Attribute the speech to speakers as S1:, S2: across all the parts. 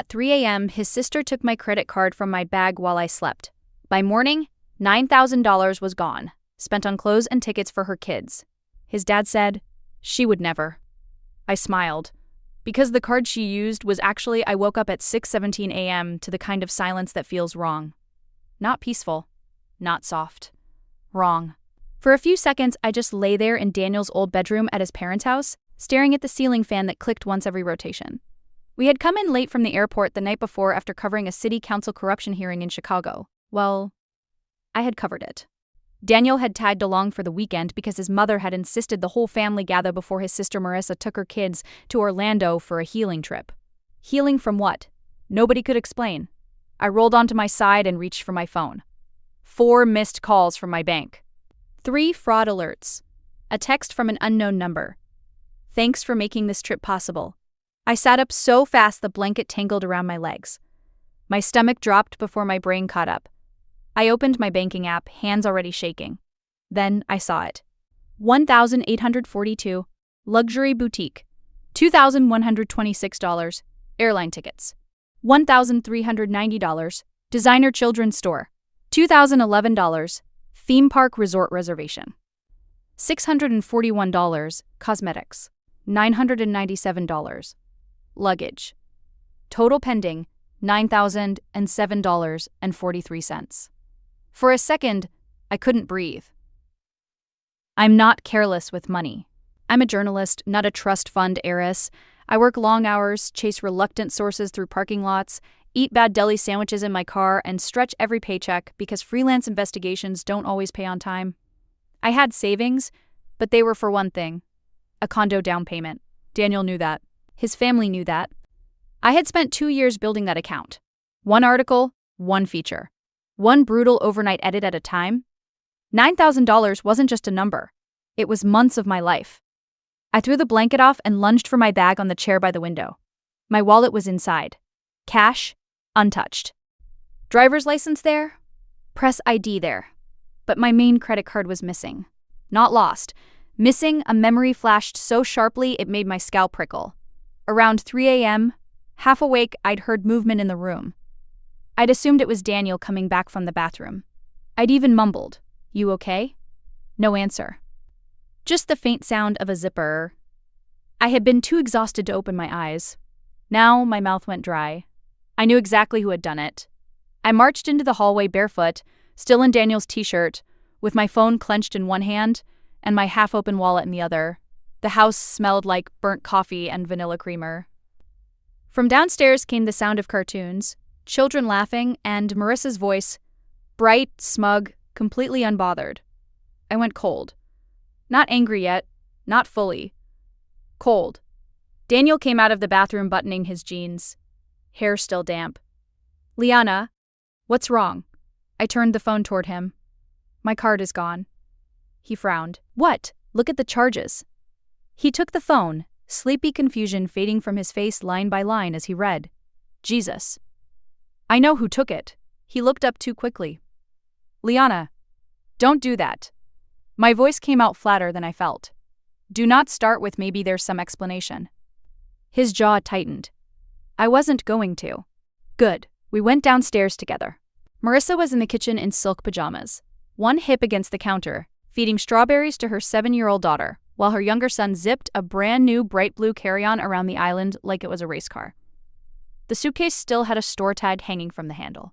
S1: At 3 a.m., his sister took my credit card from my bag while I slept. By morning, $9,000 was gone, spent on clothes and tickets for her kids. His dad said, "She would never." I smiled. Because the card she used was actually I woke up at 6:17 a.m. to the kind of silence that feels wrong. Not peaceful. Not soft. Wrong. For a few seconds, I just lay there in Daniel's old bedroom at his parents' house, staring at the ceiling fan that clicked once every rotation. We had come in late from the airport the night before after covering a city council corruption hearing in Chicago. Well, I had covered it. Daniel had tagged along for the weekend because his mother had insisted the whole family gather before his sister Marissa took her kids to Orlando for a healing trip. Healing from what? Nobody could explain. I rolled onto my side and reached for my phone. 4 missed calls from my bank. 3 fraud alerts. A text from an unknown number. Thanks for making this trip possible. I sat up so fast the blanket tangled around my legs. My stomach dropped before my brain caught up. I opened my banking app, hands already shaking. Then I saw it. 1,842, luxury boutique. $2,126, airline tickets. $1,390, designer children's store. $2,011, theme park resort reservation. $641, cosmetics. $997, luggage. Total pending, $9,007.43. For a second, I couldn't breathe. I'm not careless with money. I'm a journalist, not a trust fund heiress. I work long hours, chase reluctant sources through parking lots, eat bad deli sandwiches in my car, and stretch every paycheck because freelance investigations don't always pay on time. I had savings, but they were for one thing: a condo down payment. Daniel knew that. His family knew that. I had spent 2 years building that account. 1 article, 1 feature. 1 brutal overnight edit at a time. $9,000 wasn't just a number. It was months of my life. I threw the blanket off and lunged for my bag on the chair by the window. My wallet was inside. Cash, untouched. Driver's license there. Press ID there. But my main credit card was missing. Not lost. Missing, a memory flashed so sharply it made my scalp prickle. Around 3 a.m., half awake, I'd heard movement in the room. I'd assumed it was Daniel coming back from the bathroom. I'd even mumbled, "You okay?" No answer. Just the faint sound of a zipper. I had been too exhausted to open my eyes. Now my mouth went dry. I knew exactly who had done it. I marched into the hallway barefoot, still in Daniel's t-shirt, with my phone clenched in one hand and my half-open wallet in the other. The house smelled like burnt coffee and vanilla creamer. From downstairs came the sound of cartoons, children laughing, and Marissa's voice, bright, smug, completely unbothered. I went cold. Not angry yet, not fully. Cold. Daniel came out of the bathroom buttoning his jeans. Hair still damp. "Liana, what's wrong?" I turned the phone toward him. "My card is gone." He frowned. "What? Look at the charges." He took the phone, sleepy confusion fading from his face line by line as he read. Jesus. I know who took it. He looked up too quickly. "Liana, don't do that." My voice came out flatter than I felt. "Do not start with maybe there's some explanation." His jaw tightened. I wasn't going to. Good. We went downstairs together. Marissa was in the kitchen in silk pajamas, one hip against the counter, feeding strawberries to her 7-year-old daughter, while her younger son zipped a brand new bright blue carry-on around the island like it was a race car. The suitcase still had a store tag hanging from the handle.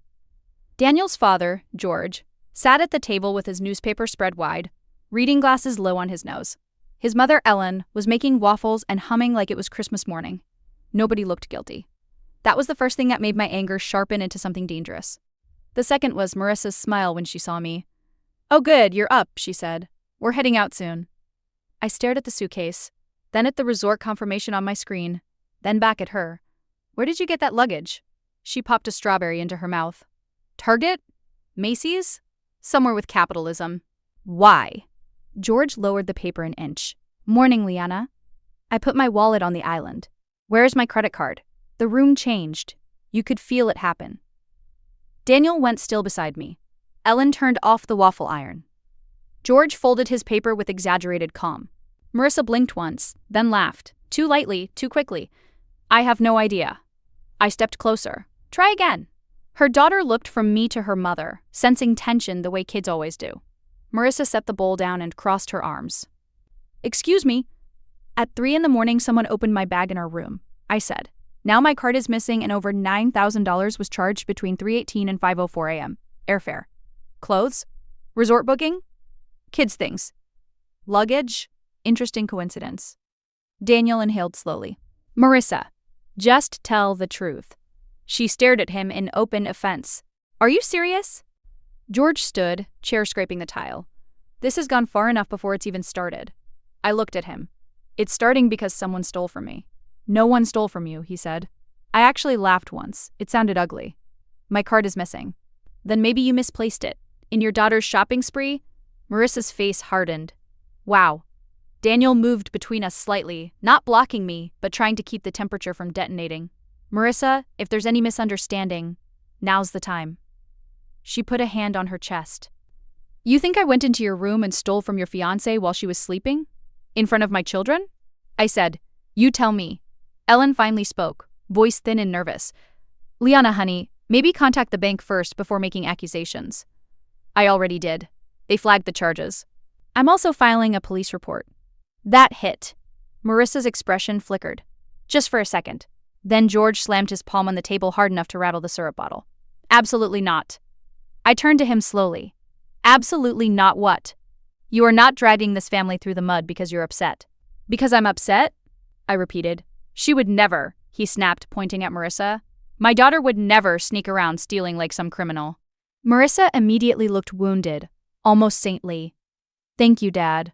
S1: Daniel's father, George, sat at the table with his newspaper spread wide, reading glasses low on his nose. His mother, Ellen, was making waffles and humming like it was Christmas morning. Nobody looked guilty. That was the first thing that made my anger sharpen into something dangerous. The second was Marissa's smile when she saw me. "Oh good, you're up," she said. "We're heading out soon." I stared at the suitcase, then at the resort confirmation on my screen, then back at her. "Where did you get that luggage?" She popped a strawberry into her mouth. "Target? Macy's? Somewhere with capitalism." "Why?" George lowered the paper an inch. "Morning, Liana." I put my wallet on the island. "Where's my credit card?" The room changed. You could feel it happen. Daniel went still beside me. Ellen turned off the waffle iron. George folded his paper with exaggerated calm. Marissa blinked once, then laughed. Too lightly, too quickly. "I have no idea." I stepped closer. Try again. Her daughter looked from me to her mother, sensing tension the way kids always do. Marissa set the bowl down and crossed her arms. Excuse me. At 3 a.m, someone opened my bag in our room, I said. Now my card is missing and over $9,000 was charged between 3:18 and 5:04 a.m. Airfare. Clothes? Resort booking? Kids' things. Luggage? Interesting coincidence. Daniel inhaled slowly. Marissa, just tell the truth. She stared at him in open offense. Are you serious? George stood, chair scraping the tile. This has gone far enough before it's even started. I looked at him. It's starting because someone stole from me. No one stole from you, he said. I actually laughed once. It sounded ugly. My card is missing. Then maybe you misplaced it. In your daughter's shopping spree? Marissa's face hardened. Wow. Daniel moved between us slightly, not blocking me, but trying to keep the temperature from detonating. Marissa, if there's any misunderstanding, now's the time. She put a hand on her chest. You think I went into your room and stole from your fiancé while she was sleeping? In front of my children? I said, you tell me. Ellen finally spoke, voice thin and nervous. Liana, honey, maybe contact the bank first before making accusations. I already did. They flagged the charges. I'm also filing a police report. That hit. Marissa's expression flickered. Just for a second. Then George slammed his palm on the table hard enough to rattle the syrup bottle. Absolutely not. I turned to him slowly. Absolutely not what? You are not dragging this family through the mud because you're upset. Because I'm upset? I repeated. She would never, he snapped, pointing at Marissa. My daughter would never sneak around stealing like some criminal. Marissa immediately looked wounded, almost saintly. Thank you, Dad.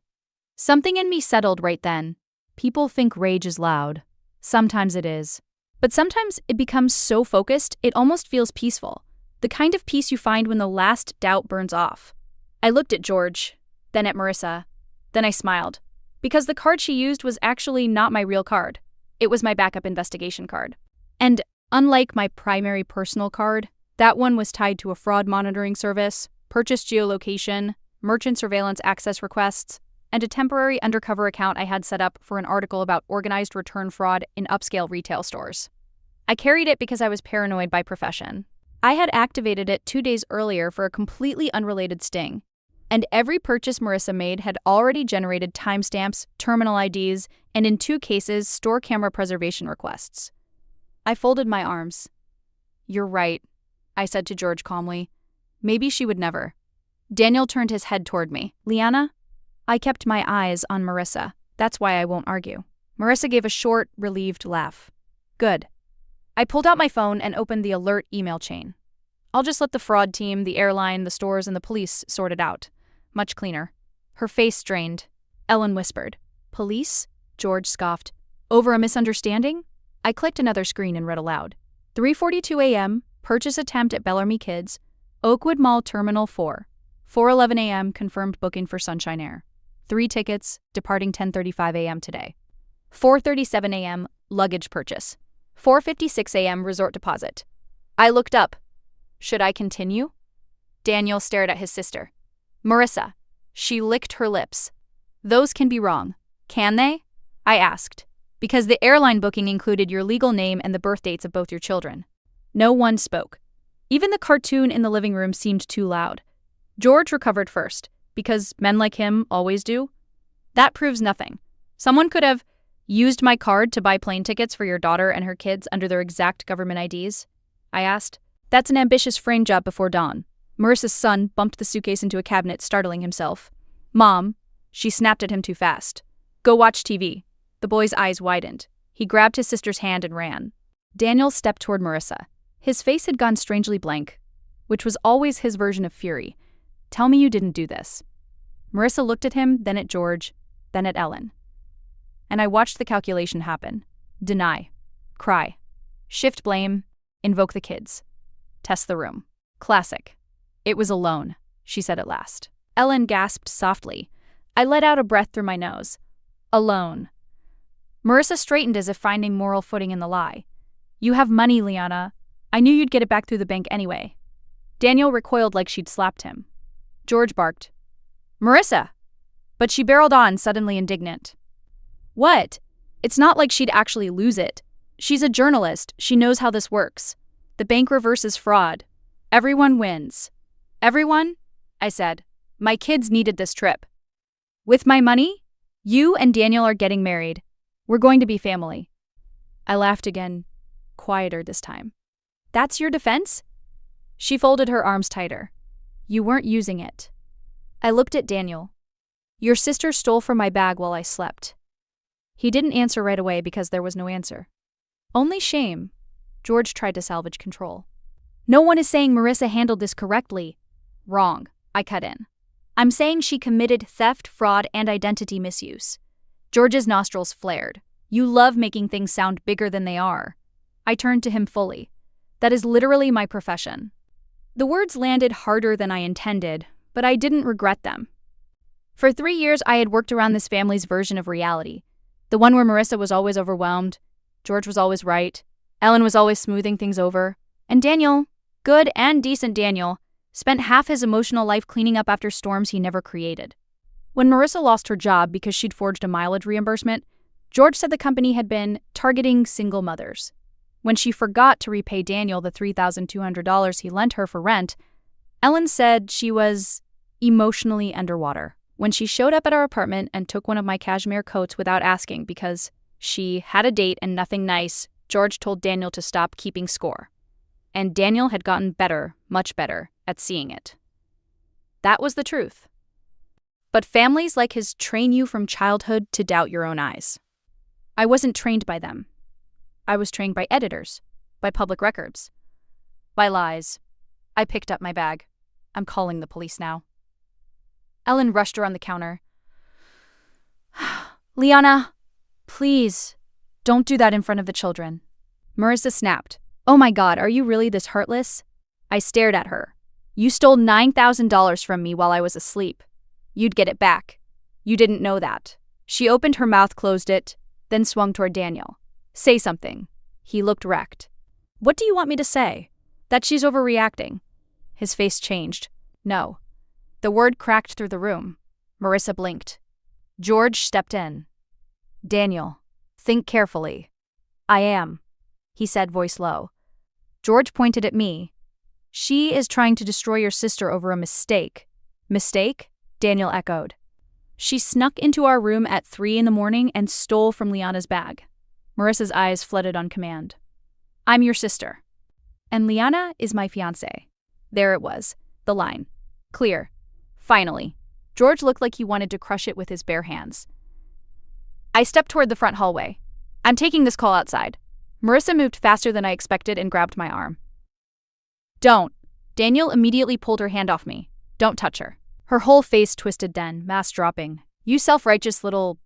S1: Something in me settled right then. People think rage is loud. Sometimes it is. But sometimes it becomes so focused, it almost feels peaceful. The kind of peace you find when the last doubt burns off. I looked at George, then at Marissa. Then I smiled. Because the card she used was actually not my real card. It was my backup investigation card. And unlike my primary personal card, that one was tied to a fraud monitoring service, purchase geolocation, merchant surveillance access requests, and a temporary undercover account I had set up for an article about organized return fraud in upscale retail stores. I carried it because I was paranoid by profession. I had activated it 2 days earlier for a completely unrelated sting, and every purchase Marissa made had already generated timestamps, terminal IDs, and in 2 cases, store camera preservation requests. I folded my arms. You're right, I said to George calmly. Maybe she would never. Daniel turned his head toward me. Liana? I kept my eyes on Marissa. That's why I won't argue. Marissa gave a short, relieved laugh. Good. I pulled out my phone and opened the alert email chain. I'll just let the fraud team, the airline, the stores, and the police sort it out. Much cleaner. Her face strained. Ellen whispered. Police? George scoffed. Over a misunderstanding? I clicked another screen and read aloud. 3:42 a.m., purchase attempt at Bellarmine Kids, Oakwood Mall Terminal 4. 4:11 a.m., confirmed booking for Sunshine Air. 3 tickets, departing 10:35 a.m. today. 4:37 a.m., luggage purchase. 4:56 a.m., resort deposit. I looked up. Should I continue? Daniel stared at his sister. Marissa. She licked her lips. Those can be wrong. Can they? I asked. Because the airline booking included your legal name and the birth dates of both your children. No one spoke. Even the cartoon in the living room seemed too loud. George recovered first, because men like him always do. That proves nothing. Someone could have used my card to buy plane tickets for your daughter and her kids under their exact government IDs? I asked. That's an ambitious frame job before dawn. Marissa's son bumped the suitcase into a cabinet, startling himself. Mom, she snapped at him too fast. Go watch TV. The boy's eyes widened. He grabbed his sister's hand and ran. Daniel stepped toward Marissa. His face had gone strangely blank, which was always his version of fury. Tell me you didn't do this. Marissa looked at him, then at George, then at Ellen. And I watched the calculation happen. Deny. Cry. Shift blame. Invoke the kids. Test the room. Classic. It was alone, she said at last. Ellen gasped softly. I let out a breath through my nose. Alone. Marissa straightened as if finding moral footing in the lie. You have money, Liana. I knew you'd get it back through the bank anyway. Daniel recoiled like she'd slapped him. George barked. Marissa! But she barreled on, suddenly indignant. What? It's not like she'd actually lose it. She's a journalist. She knows how this works. The bank reverses fraud. Everyone wins. Everyone? I said. My kids needed this trip. With my money? You and Daniel are getting married. We're going to be family. I laughed again, quieter this time. That's your defense? She folded her arms tighter. You weren't using it. I looked at Daniel. Your sister stole from my bag while I slept. He didn't answer right away because there was no answer. Only shame. George tried to salvage control. No one is saying Marissa handled this correctly. Wrong, I cut in. I'm saying she committed theft, fraud, and identity misuse. George's nostrils flared. You love making things sound bigger than they are. I turned to him fully. That is literally my profession. The words landed harder than I intended, but I didn't regret them. For 3 years, I had worked around this family's version of reality. The one where Marissa was always overwhelmed, George was always right, Ellen was always smoothing things over, and Daniel, good and decent Daniel, spent half his emotional life cleaning up after storms he never created. When Marissa lost her job because she'd forged a mileage reimbursement, George said the company had been targeting single mothers. When she forgot to repay Daniel the $3,200 he lent her for rent, Ellen said she was emotionally underwater. When she showed up at our apartment and took one of my cashmere coats without asking because she had a date and nothing nice, George told Daniel to stop keeping score. And Daniel had gotten better, much better, at seeing it. That was the truth. But families like his train you from childhood to doubt your own eyes. I wasn't trained by them. I was trained by editors, by public records, by lies. I picked up my bag. I'm calling the police now. Ellen rushed around the counter. Liana, please, don't do that in front of the children. Marissa snapped. Oh my God, are you really this heartless? I stared at her. You stole $9,000 from me while I was asleep. You'd get it back. You didn't know that. She opened her mouth, closed it, then swung toward Daniel. Say something. He looked wrecked. What do you want me to say? That she's overreacting. His face changed. No. The word cracked through the room. Marissa blinked. George stepped in. Daniel, think carefully. I am, he said, voice low. George pointed at me. She is trying to destroy your sister over a mistake. Mistake? Daniel echoed. She snuck into our room at 3 a.m. and stole from Liana's bag. Marissa's eyes flooded on command. I'm your sister. And Liana is my fiancé. There it was. The line. Clear. Finally. George looked like he wanted to crush it with his bare hands. I stepped toward the front hallway. I'm taking this call outside. Marissa moved faster than I expected and grabbed my arm. Don't. Daniel immediately pulled her hand off me. Don't touch her. Her whole face twisted then, mask dropping. You self-righteous little...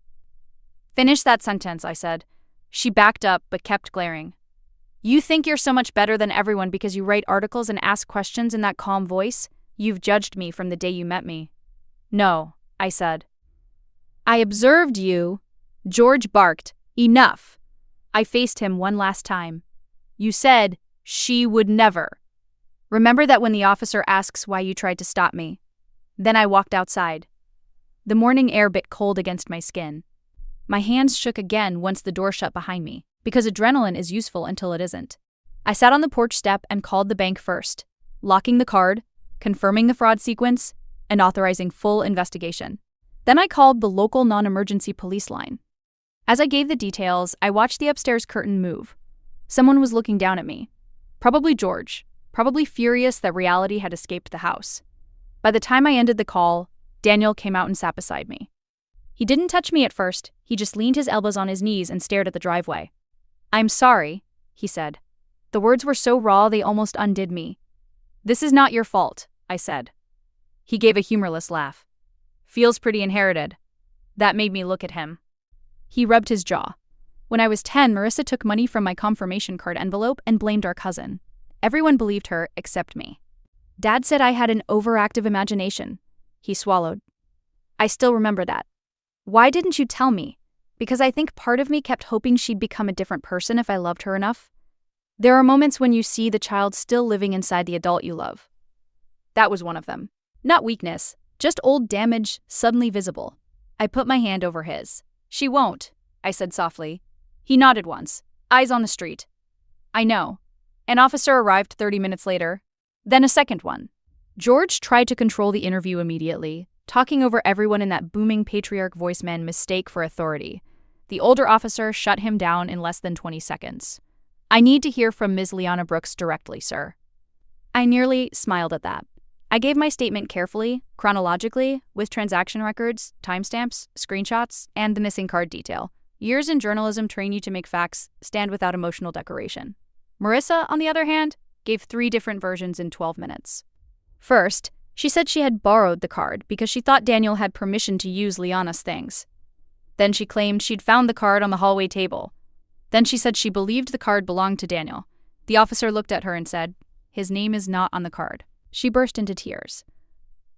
S1: Finish that sentence, I said. She backed up, but kept glaring. You think you're so much better than everyone because you write articles and ask questions in that calm voice? You've judged me from the day you met me. No, I said. I observed you. George barked. Enough. I faced him one last time. You said she would never. Remember that when the officer asks why you tried to stop me. Then I walked outside. The morning air bit cold against my skin. My hands shook again once the door shut behind me, because adrenaline is useful until it isn't. I sat on the porch step and called the bank first, locking the card, confirming the fraud sequence, and authorizing full investigation. Then I called the local non-emergency police line. As I gave the details, I watched the upstairs curtain move. Someone was looking down at me. Probably George, probably furious that reality had escaped the house. By the time I ended the call, Daniel came out and sat beside me. He didn't touch me at first, he just leaned his elbows on his knees and stared at the driveway. I'm sorry, he said. The words were so raw they almost undid me. This is not your fault, I said. He gave a humorless laugh. Feels pretty inherited. That made me look at him. He rubbed his jaw. When I was 10, Marissa took money from my confirmation card envelope and blamed our cousin. Everyone believed her except me. Dad said I had an overactive imagination. He swallowed. I still remember that. Why didn't you tell me? Because I think part of me kept hoping she'd become a different person if I loved her enough. There are moments when you see the child still living inside the adult you love. That was one of them. Not weakness, just old damage suddenly visible. I put my hand over his. She won't, I said softly. He nodded once. Eyes on the street. I know. An officer arrived 30 minutes later. Then a second one. George tried to control the interview immediately, talking over everyone in that booming patriarch voice men mistake for authority. The older officer shut him down in less than 20 seconds. I need to hear from Ms. Liana Brooks directly, sir. I nearly smiled at that. I gave my statement carefully, chronologically, with transaction records, timestamps, screenshots, and the missing card detail. Years in journalism train you to make facts stand without emotional decoration. Marissa, on the other hand, gave 3 different versions in 12 minutes. First, she said she had borrowed the card because she thought Daniel had permission to use Liana's things. Then she claimed she'd found the card on the hallway table. Then she said she believed the card belonged to Daniel. The officer looked at her and said, "His name is not on the card." She burst into tears.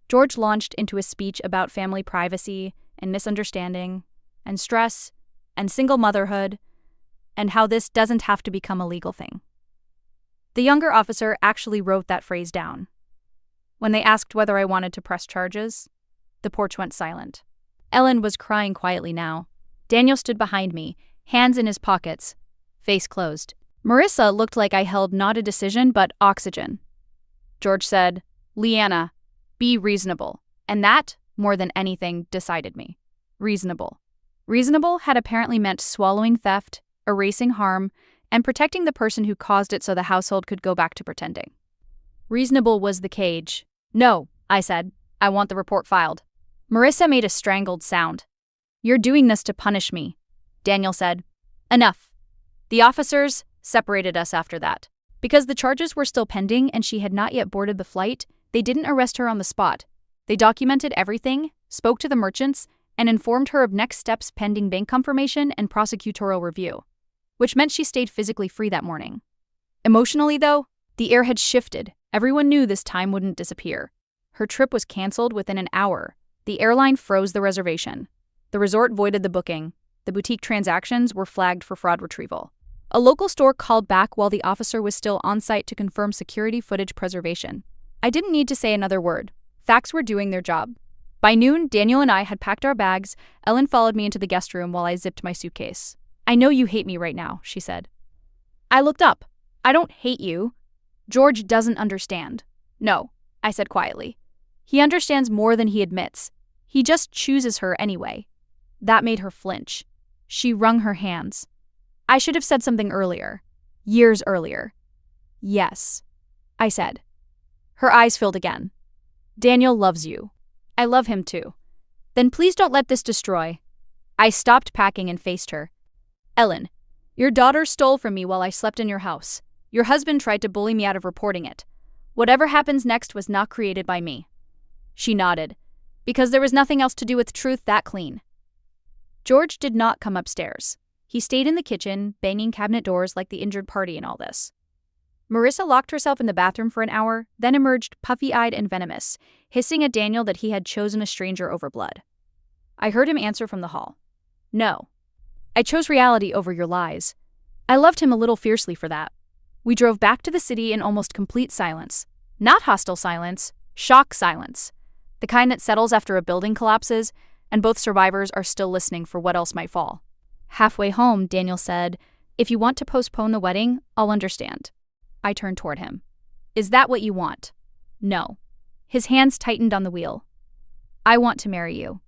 S1: George launched into a speech about family privacy and misunderstanding and stress and single motherhood and how this doesn't have to become a legal thing. The younger officer actually wrote that phrase down. When they asked whether I wanted to press charges, the porch went silent. Ellen was crying quietly now. Daniel stood behind me, hands in his pockets, face closed. Marissa looked like I held not a decision but oxygen. George said, "Liana, be reasonable." And that, more than anything, decided me. Reasonable. Reasonable had apparently meant swallowing theft, erasing harm, and protecting the person who caused it so the household could go back to pretending. Reasonable was the cage. "No," I said. "I want the report filed." Marissa made a strangled sound. "You're doing this to punish me," Daniel said. "Enough." The officers separated us after that. Because the charges were still pending and she had not yet boarded the flight, they didn't arrest her on the spot. They documented everything, spoke to the merchants, and informed her of next steps pending bank confirmation and prosecutorial review, which meant she stayed physically free that morning. Emotionally, though, the air had shifted. Everyone knew this time wouldn't disappear. Her trip was canceled within an hour. The airline froze the reservation. The resort voided the booking. The boutique transactions were flagged for fraud retrieval. A local store called back while the officer was still on site to confirm security footage preservation. I didn't need to say another word. Facts were doing their job. By noon, Daniel and I had packed our bags. Ellen followed me into the guest room while I zipped my suitcase. "I know you hate me right now," she said. I looked up. "I don't hate you. George doesn't understand." "No," I said quietly. "He understands more than he admits. He just chooses her anyway." That made her flinch. She wrung her hands. I should have said something earlier. Years earlier. "Yes," I said. Her eyes filled again. "Daniel loves you. I love him too. Then please don't let this destroy." I stopped packing and faced her. "Ellen, your daughter stole from me while I slept in your house. Your husband tried to bully me out of reporting it. Whatever happens next was not created by me." She nodded, because there was nothing else to do with truth that clean. George did not come upstairs. He stayed in the kitchen, banging cabinet doors like the injured party in all this. Marissa locked herself in the bathroom for an hour, then emerged puffy-eyed and venomous, hissing at Daniel that he had chosen a stranger over blood. I heard him answer from the hall. "No. I chose reality over your lies." I loved him a little fiercely for that. We drove back to the city in almost complete silence. Not hostile silence, shock silence. The kind that settles after a building collapses, and both survivors are still listening for what else might fall. Halfway home, Daniel said, "If you want to postpone the wedding, I'll understand." I turned toward him. "Is that what you want?" "No." His hands tightened on the wheel. "I want to marry you.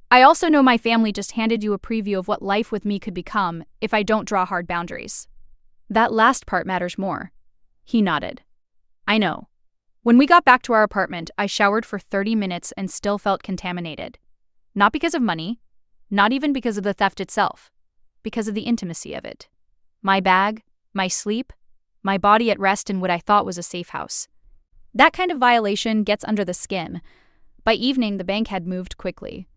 S1: I also know my family just handed you a preview of what life with me could become if I don't draw hard boundaries." "That last part matters more." He nodded. "I know. When we got back to our apartment, I showered for 30 minutes and still felt contaminated. Not because of money, not even because of the theft itself, because of the intimacy of it. My bag, my sleep, my body at rest in what I thought was a safe house. That kind of violation gets under the skin. By evening, the bank had moved quickly.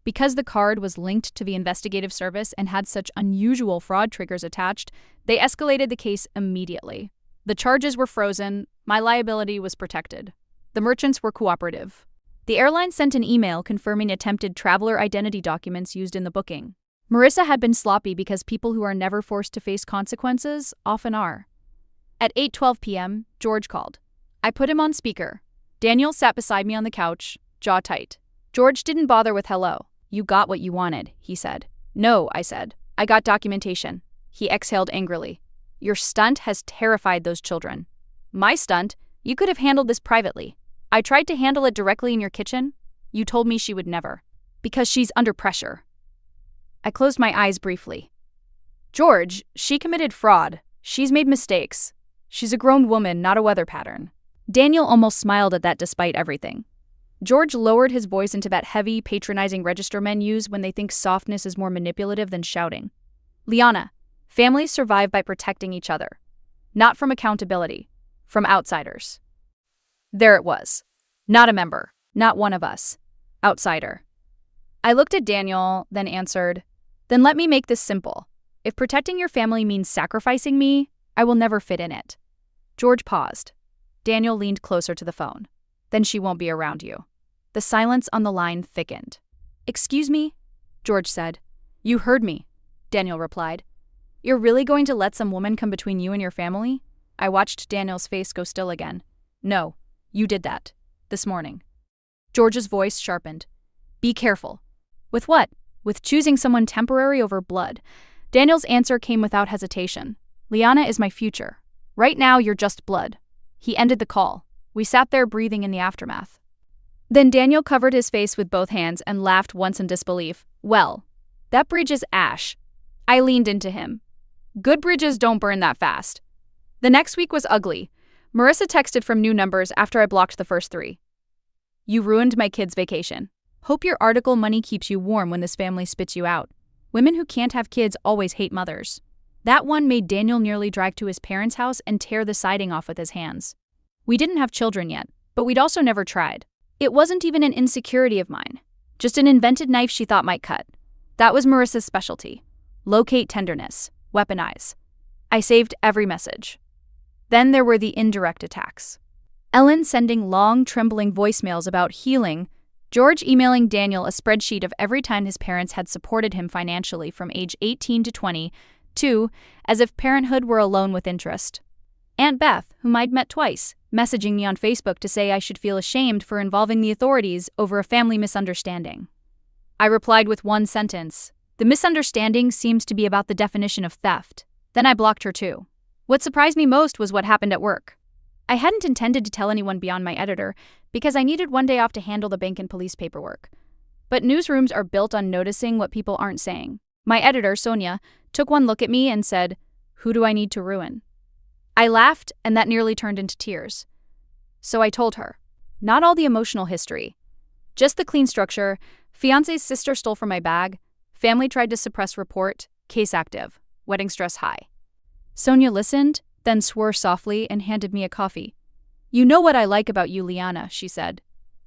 S1: Because the card was linked to the investigative service and had such unusual fraud triggers attached, they escalated the case immediately. The charges were frozen, my liability was protected. The merchants were cooperative. The airline sent an email confirming attempted traveler identity documents used in the booking. Marissa had been sloppy because people who are never forced to face consequences often are. At 8:12 p.m., George called. I put him on speaker. Daniel sat beside me on the couch, jaw tight. George didn't bother with hello. "You got what you wanted," he said. "No," I said. "I got documentation." He exhaled angrily. Your stunt has terrified those children. My stunt? You could have handled this privately. I tried to handle it directly in your kitchen. You told me she would never. Because she's under pressure. I closed my eyes briefly. George, she committed fraud. She's made mistakes. She's a grown woman, not a weather pattern. Daniel almost smiled at that despite everything. George lowered his voice into that heavy, patronizing register men use when they think softness is more manipulative than shouting. Liana, families survive by protecting each other. Not from accountability. From outsiders. There it was. Not a member. Not one of us. Outsider. I looked at Daniel, then answered, Then let me make this simple. If protecting your family means sacrificing me, I will never fit in it. George paused. Daniel leaned closer to the phone. Then she won't be around you. The silence on the line thickened. Excuse me? George said. You heard me, Daniel replied. You're really going to let some woman come between you and your family? I watched Daniel's face go still again. No, you did that. This morning. George's voice sharpened. Be careful. With what? With choosing someone temporary over blood. Daniel's answer came without hesitation. Liana is my future. Right now, you're just blood. He ended the call. We sat there breathing in the aftermath. Then Daniel covered his face with both hands and laughed once in disbelief. Well, that bridge is ash. I leaned into him. Good bridges don't burn that fast. The next week was ugly. Marissa texted from new numbers after I blocked the first 3. You ruined my kid's vacation. Hope your article money keeps you warm when this family spits you out. Women who can't have kids always hate mothers. That one made Daniel nearly drag to his parents' house and tear the siding off with his hands. We didn't have children yet, but we'd also never tried. It wasn't even an insecurity of mine. Just an invented knife she thought might cut. That was Marissa's specialty. Locate tenderness. Weaponize. I saved every message. Then there were the indirect attacks. Ellen sending long, trembling voicemails about healing, George emailing Daniel a spreadsheet of every time his parents had supported him financially from age 18 to 22, as if parenthood were a loan with interest. Aunt Beth, whom I'd met twice, messaging me on Facebook to say I should feel ashamed for involving the authorities over a family misunderstanding. I replied with one sentence. The misunderstanding seems to be about the definition of theft. Then I blocked her too. What surprised me most was what happened at work. I hadn't intended to tell anyone beyond my editor because I needed one day off to handle the bank and police paperwork. But newsrooms are built on noticing what people aren't saying. My editor, Sonia, took one look at me and said, Who do I need to ruin? I laughed, and that nearly turned into tears. So I told her. Not all the emotional history. Just the clean structure. Fiance's sister stole from my bag. Family tried to suppress report. Case active. Wedding stress high. Sonia listened, then swore softly and handed me a coffee. You know what I like about you, Liana, she said.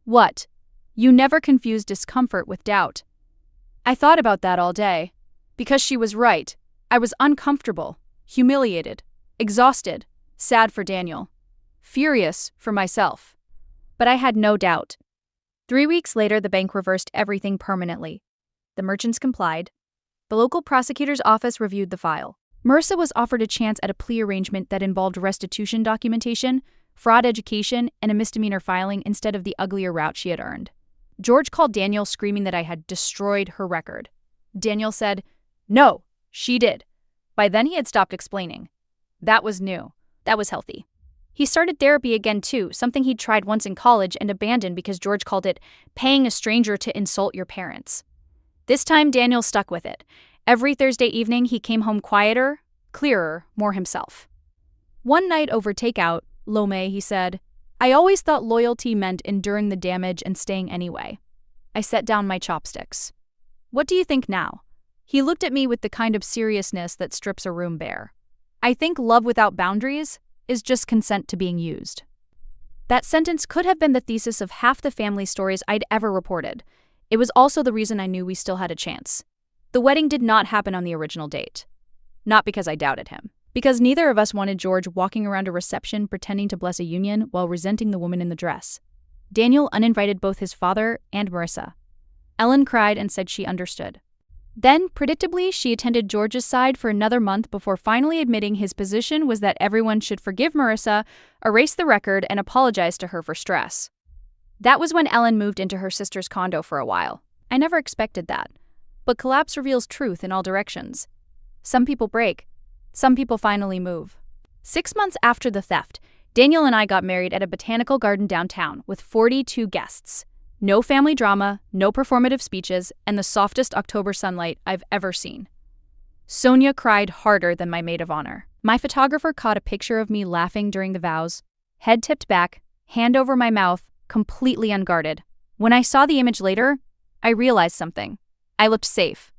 S1: What? You never confuse discomfort with doubt. I thought about that all day. Because she was right. I was uncomfortable, humiliated, exhausted, sad for Daniel, furious for myself. But I had no doubt. 3 weeks later, the bank reversed everything permanently. The merchants complied. The local prosecutor's office reviewed the file. Marissa was offered a chance at a plea arrangement that involved restitution documentation, fraud education, and a misdemeanor filing instead of the uglier route she had earned. George called Daniel screaming that I had destroyed her record. Daniel said, No, she did. By then he had stopped explaining. That was new. That was healthy. He started therapy again too, something he'd tried once in college and abandoned because George called it paying a stranger to insult your parents. This time Daniel stuck with it. Every Thursday evening he came home quieter, clearer, more himself. One night over takeout, Lome, he said, I always thought loyalty meant enduring the damage and staying anyway. I set down my chopsticks. What do you think now? He looked at me with the kind of seriousness that strips a room bare. I think love without boundaries is just consent to being used. That sentence could have been the thesis of half the family stories I'd ever reported. It was also the reason I knew we still had a chance. The wedding did not happen on the original date. Not because I doubted him. Because neither of us wanted George walking around a reception pretending to bless a union while resenting the woman in the dress. Daniel uninvited both his father and Marissa. Ellen cried and said she understood. Then, predictably, she attended George's side for another month before finally admitting his position was that everyone should forgive Marissa, erase the record, and apologize to her for stress. That was when Ellen moved into her sister's condo for a while. I never expected that. But collapse reveals truth in all directions. Some people break, Some people finally move. 6 months after the theft, Daniel and I got married at a botanical garden downtown with 42 guests. No family drama, no performative speeches, and the softest October sunlight I've ever seen. Sonia cried harder than my maid of honor. My photographer caught a picture of me laughing during the vows, head tipped back, hand over my mouth, completely unguarded. When I saw the image later, I realized something. I looked safe.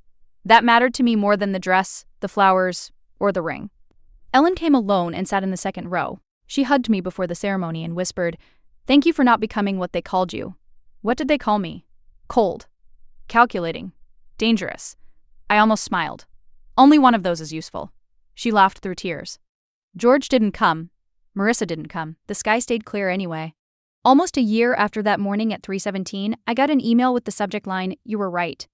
S1: That mattered to me more than the dress, the flowers, or the ring. Ellen came alone and sat in the second row. She hugged me before the ceremony and whispered, "Thank you for not becoming what they called you." What did they call me? Cold. Calculating. Dangerous. I almost smiled. Only one of those is useful. She laughed through tears. George didn't come. Marissa didn't come. The sky stayed clear anyway. Almost a year after that morning at 3:17, I got an email with the subject line, "You were right."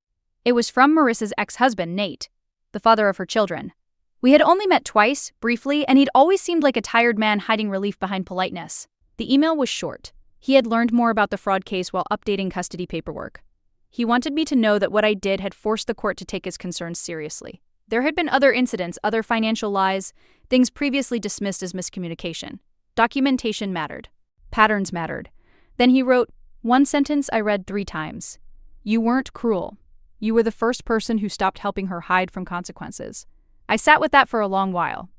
S1: It was from Marissa's ex-husband, Nate, the father of her children. We had only met twice, briefly, and he'd always seemed like a tired man hiding relief behind politeness. The email was short. He had learned more about the fraud case while updating custody paperwork. He wanted me to know that what I did had forced the court to take his concerns seriously. There had been other incidents, other financial lies, things previously dismissed as miscommunication. Documentation mattered. Patterns mattered. Then he wrote, one sentence I read 3 times. "You weren't cruel. You were the first person who stopped helping her hide from consequences." I sat with that for a long while.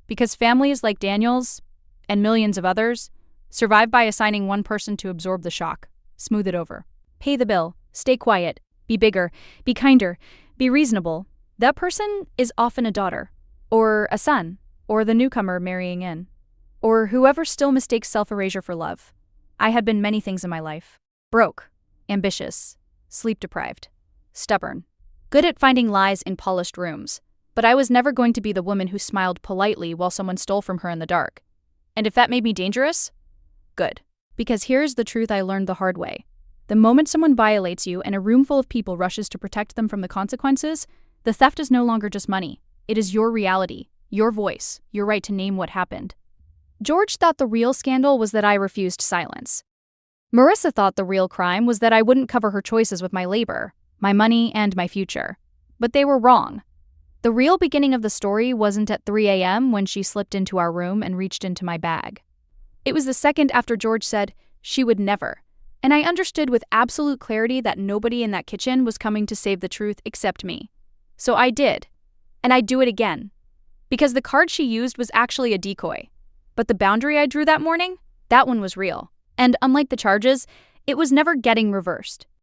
S1: Because families like Daniel's, and millions of others, survive by assigning one person to absorb the shock, smooth it over. Pay the bill, stay quiet, be bigger, be kinder, be reasonable. That person is often a daughter, or a son, or the newcomer marrying in, or whoever still mistakes self-erasure for love. I had been many things in my life. Broke, ambitious, sleep-deprived, stubborn, good at finding lies in polished rooms. But I was never going to be the woman who smiled politely while someone stole from her in the dark. And if that made me dangerous, good. Because here's the truth I learned the hard way. The moment someone violates you and a room full of people rushes to protect them from the consequences, the theft is no longer just money. It is your reality, your voice, your right to name what happened. George thought the real scandal was that I refused silence. Marissa thought the real crime was that I wouldn't cover her choices with my labor, my money, and my future. But they were wrong. The real beginning of the story wasn't at 3 a.m. when she slipped into our room and reached into my bag. It was the second after George said she would never, and I understood with absolute clarity that nobody in that kitchen was coming to save the truth except me. So I did, and I'd do it again. Because the card she used was actually a decoy. But the boundary I drew that morning, that one was real. And unlike the charges, it was never getting reversed.